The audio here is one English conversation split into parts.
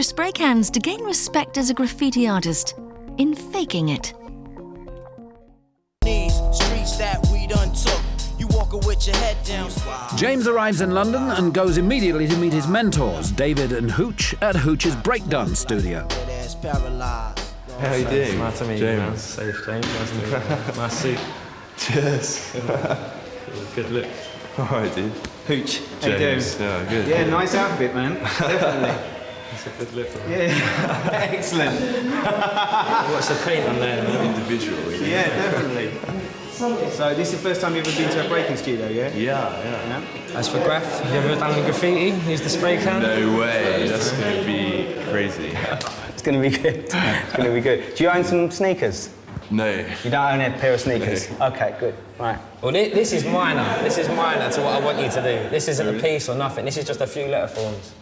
for spray cans to gain respect as a graffiti artist in faking it. Streets that we done took. You walking with your head down. James arrives in London and goes immediately to meet his mentors, David and Hooch, at Hooch's breakdance studio. How you doing? Nice to meet you, man. Safe, James. Nice to meet you. Nice suit. Cheers. Good look. All right, dude. Hooch, how you doing? Yeah, good. Yeah, nice outfit, man. Definitely. That's a good look. Yeah, excellent. What's the paint on there, man? Individual. Yeah, definitely. So this is the first time you've ever been to a breaking studio, yeah? Yeah. As for Graff, have you ever done graffiti? Use the spray can? No way. That's going to be crazy. It's going to be good. It's going to be good. Do you own some sneakers? No. You don't own a pair of sneakers? No. Okay, good. Right. Well, this is minor. This is minor to what I want you to do. This isn't a piece or nothing. This is just a few letter forms.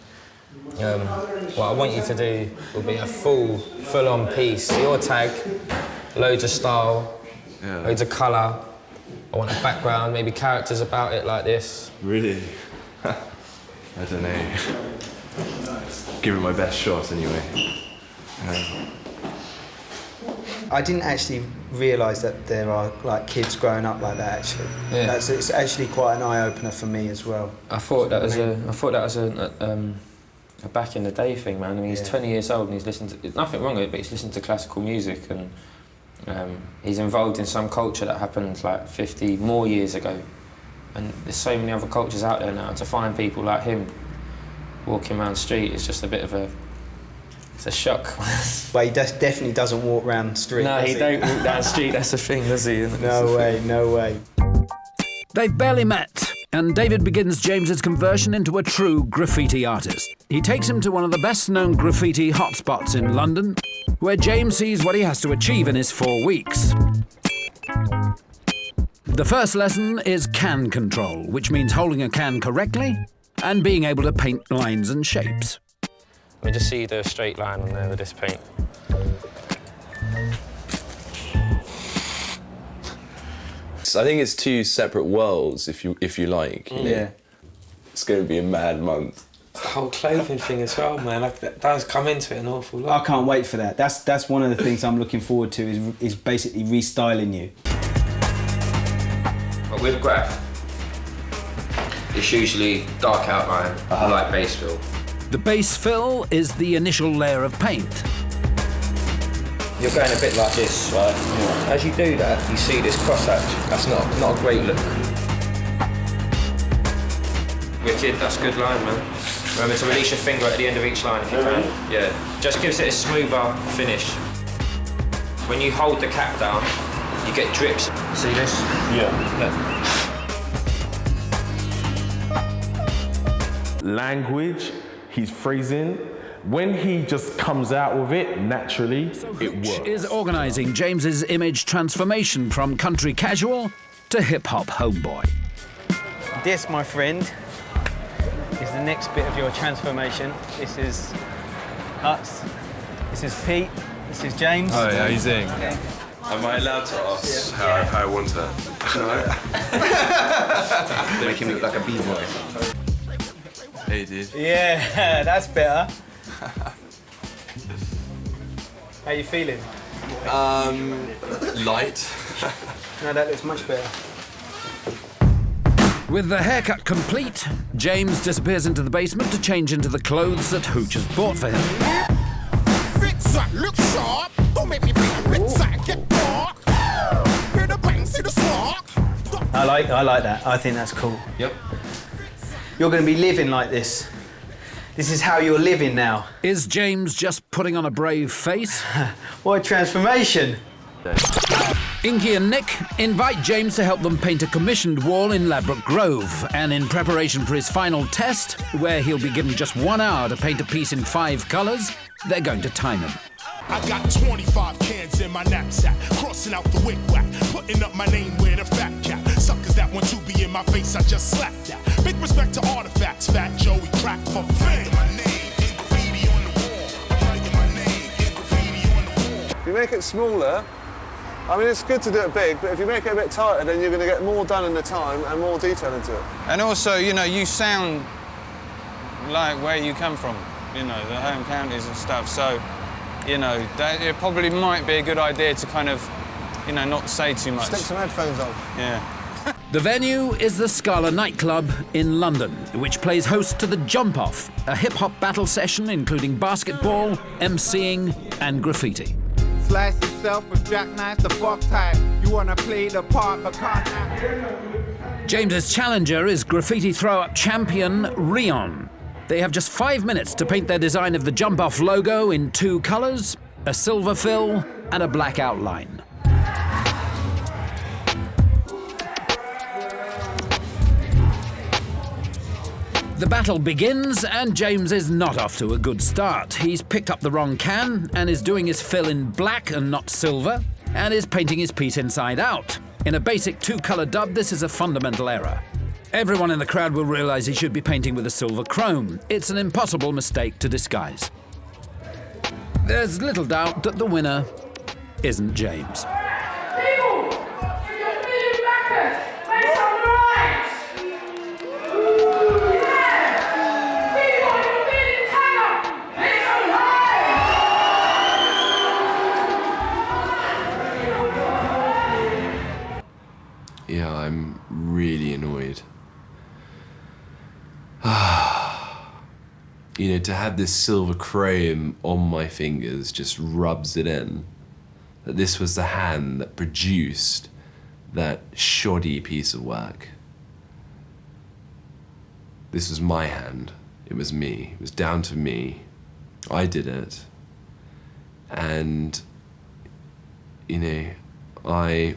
What I want you to do will be a full-on piece. Your tag, loads of style, loads of colour. I want a background, maybe characters about it like this. Really? I don't know. Give it my best shot anyway. I didn't actually realise that there are like kids growing up like that. Actually, Yeah. it's actually quite an eye opener for me as well. I thought that was a back in the day thing, man. I mean, he's 20 years old and he's listened to, nothing wrong with it, but he's listened to classical music and he's involved in some culture that happened like 50 more years ago. And there's so many other cultures out there now. To find people like him walking around the street is just a bit of it's a shock. But he definitely doesn't walk around the street. No, he don't walk down the street, that's the thing, does he? No way, no way. They've barely met, and David begins James's conversion into a true graffiti artist. He takes him to one of the best-known graffiti hotspots in London, where James sees what he has to achieve in his 4 weeks. The first lesson is can control, which means holding a can correctly and being able to paint lines and shapes. Let me just see you do a straight line on there with this paint. I think it's two separate worlds, if you like. You know? Yeah. It's going to be a mad month. The whole clothing thing as well, man. Like, that does come into it an awful lot. I can't wait for that. That's one of the things I'm looking forward to is basically restyling you. But with Graff, it's usually dark outline, light base fill. The base fill is the initial layer of paint. You're going a bit like this, right? Yeah. As you do that, you see this crosshatch. That's not a great look. Wicked, that's a good line, man. Remember to release your finger at the end of each line if you can. Yeah. Just gives it a smoother finish. When you hold the cap down, you get drips. See this? Yeah. Language, his phrasing, when he just comes out with it naturally, it works. Is organising James's image transformation from country casual to hip-hop homeboy. This, my friend, is the next bit of your transformation. This is us. This is Pete. This is James. Hi, how you doing? Am I allowed to ask how I want her? Make him look like a b-boy. Hey, dude. Yeah, that's better. How you feeling? Light. No, that looks much better. With the haircut complete, James disappears into the basement to change into the clothes that Hooch has bought for him. Fits up, look sharp. Don't make me bring a ritz out and get dark. Hear the bang, see the spark. I like that. I think that's cool. Yep. You're going to be living like this. This is how you're living now. Is James just putting on a brave face? What a transformation. Inky and Nick invite James to help them paint a commissioned wall in Ladbroke Grove, and in preparation for his final test, where he'll be given just 1 hour to paint a piece in 5 colours, they're going to time him. I got 25 cans in my knapsack, crossing out the wig-whack, putting up my name with a fat cap. Suckers that want to be in my face, I just slapped that. Big respect to artifacts, Fat Joey crack for fame. If you make it smaller, I mean, it's good to do it big, but if you make it a bit tighter, then you're going to get more done in the time and more detail into it. And also, you know, you sound like where you come from. you know, the home counties and stuff. So, you know, it probably might be a good idea to kind of, you know, not say too much. Stick some headphones on. Yeah. The venue is the Scala nightclub in London, which plays host to the Jump Off, a hip-hop battle session including basketball, MCing and graffiti. Slice yourself with jackknife the fuck type. You wanna play the part but can't. James's challenger is graffiti throw-up champion Rion. They have just 5 minutes to paint their design of the Jump Off logo in 2 colours, a silver fill and a black outline. The battle begins, and James is not off to a good start. He's picked up the wrong can and is doing his fill in black and not silver, and is painting his piece inside out. In a basic 2-colour dub, this is a fundamental error. Everyone in the crowd will realise he should be painting with a silver chrome. It's an impossible mistake to disguise. There's little doubt that the winner isn't James. Yeah, I'm really annoyed. You know, to have this silver chrome on my fingers just rubs it in. That this was the hand that produced that shoddy piece of work. This was my hand. It was me. It was down to me. I did it. And, you know, I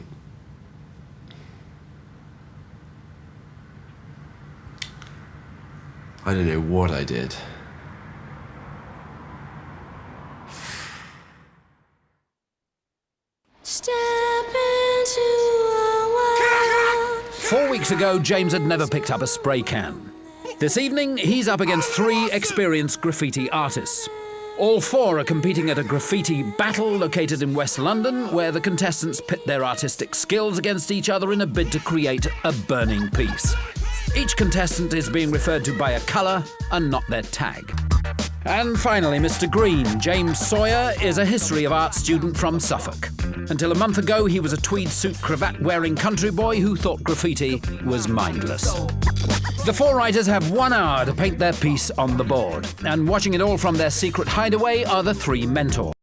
don't know what I did. Step into a world. 4 weeks ago, James had never picked up a spray can. This evening, he's up against 3 experienced graffiti artists. All 4 are competing at a graffiti battle located in West London, where the contestants pit their artistic skills against each other in a bid to create a burning piece. Each contestant is being referred to by a colour and not their tag. And finally, Mr. Green, James Sawyer, is a history of art student from Suffolk. Until a month ago, he was a tweed suit cravat-wearing country boy who thought graffiti was mindless. The 4 writers have 1 hour to paint their piece on the board, and watching it all from their secret hideaway are the 3 mentors.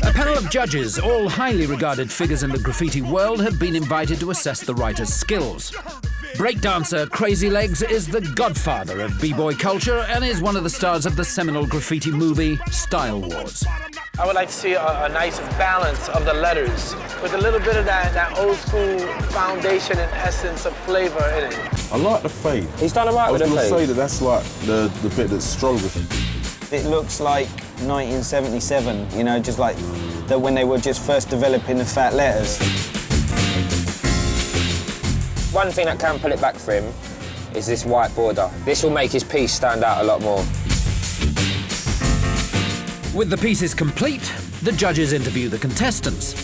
A panel of judges, all highly regarded figures in the graffiti world, have been invited to assess the writer's skills. Breakdancer Crazy Legs is the godfather of b-boy culture and is one of the stars of the seminal graffiti movie Style Wars. I would like to see a nice balance of the letters with a little bit of that old school foundation and essence of flavor in it. I like the fade. He's done alright with the fade. I was going to say that's like the bit that's strongest. It looks like 1977, you know, just like when they were just first developing the fat letters. One thing that can pull it back for him is this white border. This will make his piece stand out a lot more. With the pieces complete, the judges interview the contestants.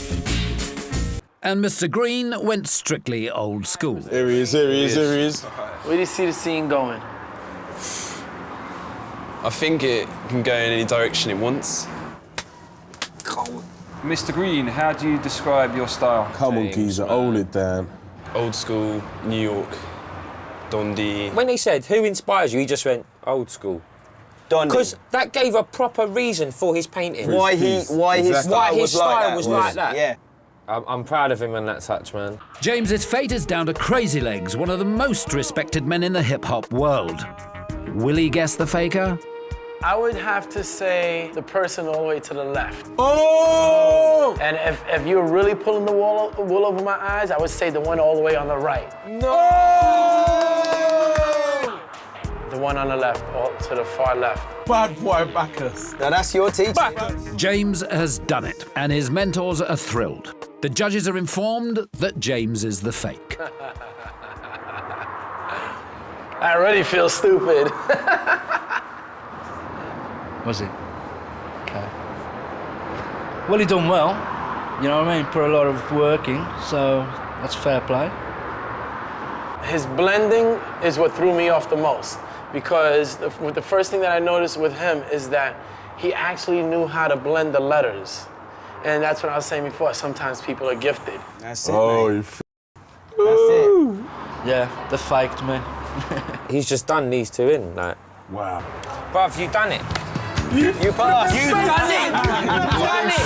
And Mr. Green went strictly old school. Here he is, here he is, here he is. Where do you see the scene going? I think it can go in any direction it wants. Mr. Green, how do you describe your style? Come on, geezer, hold it down. Old school, New York, Dundee. When he said, who inspires you, he just went, old school. Dundee. Because that gave a proper reason for his painting. Why his style was like that. Yeah. I'm proud of him on that touch, man. James's fate is down to Crazy Legs, one of the most respected men in the hip-hop world. Will he guess the faker? I would have to say the person all the way to the left. Oh! And if you're really pulling the wool over my eyes, I would say the one all the way on the right. No! The one on the left, or to the far left. Bad boy backers. Now that's your teacher. James has done it, and his mentors are thrilled. The judges are informed that James is the fake. I already feel stupid. Was he? Okay. Well, he done well. You know what I mean? Put a lot of work in, so that's fair play. His blending is what threw me off the most. because the first thing that I noticed with him is that he actually knew how to blend the letters. And that's what I was saying before, sometimes people are gifted. That's it, Oh, mate. you That's it. Yeah, they faked me. He's just done these two in, like. Wow. Bruv, you done it. You passed. You done it. You done it.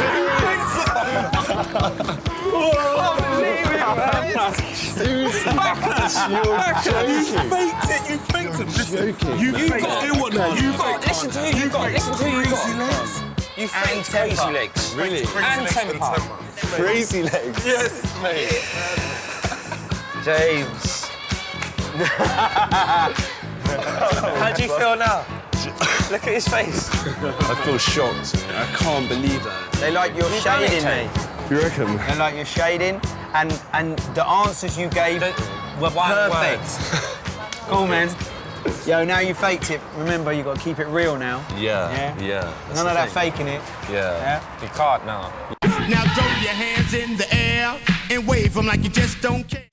You faked it. You faked it. What now? You got. Listen to who you got. Listen to who you got. You faked crazy legs. Really? And temper. Crazy legs. Yes, mate. James. How do you feel now? Look at his face. I feel shocked. I can't believe that. They like your shading, mate. You reckon? They like your shading, and the answers you gave were perfect. Cool, man. Yo, now you faked it. Remember, you got to keep it real now. Yeah. None of that faking it. Yeah. You can't now. Now throw your hands in the air and wave them like you just don't care.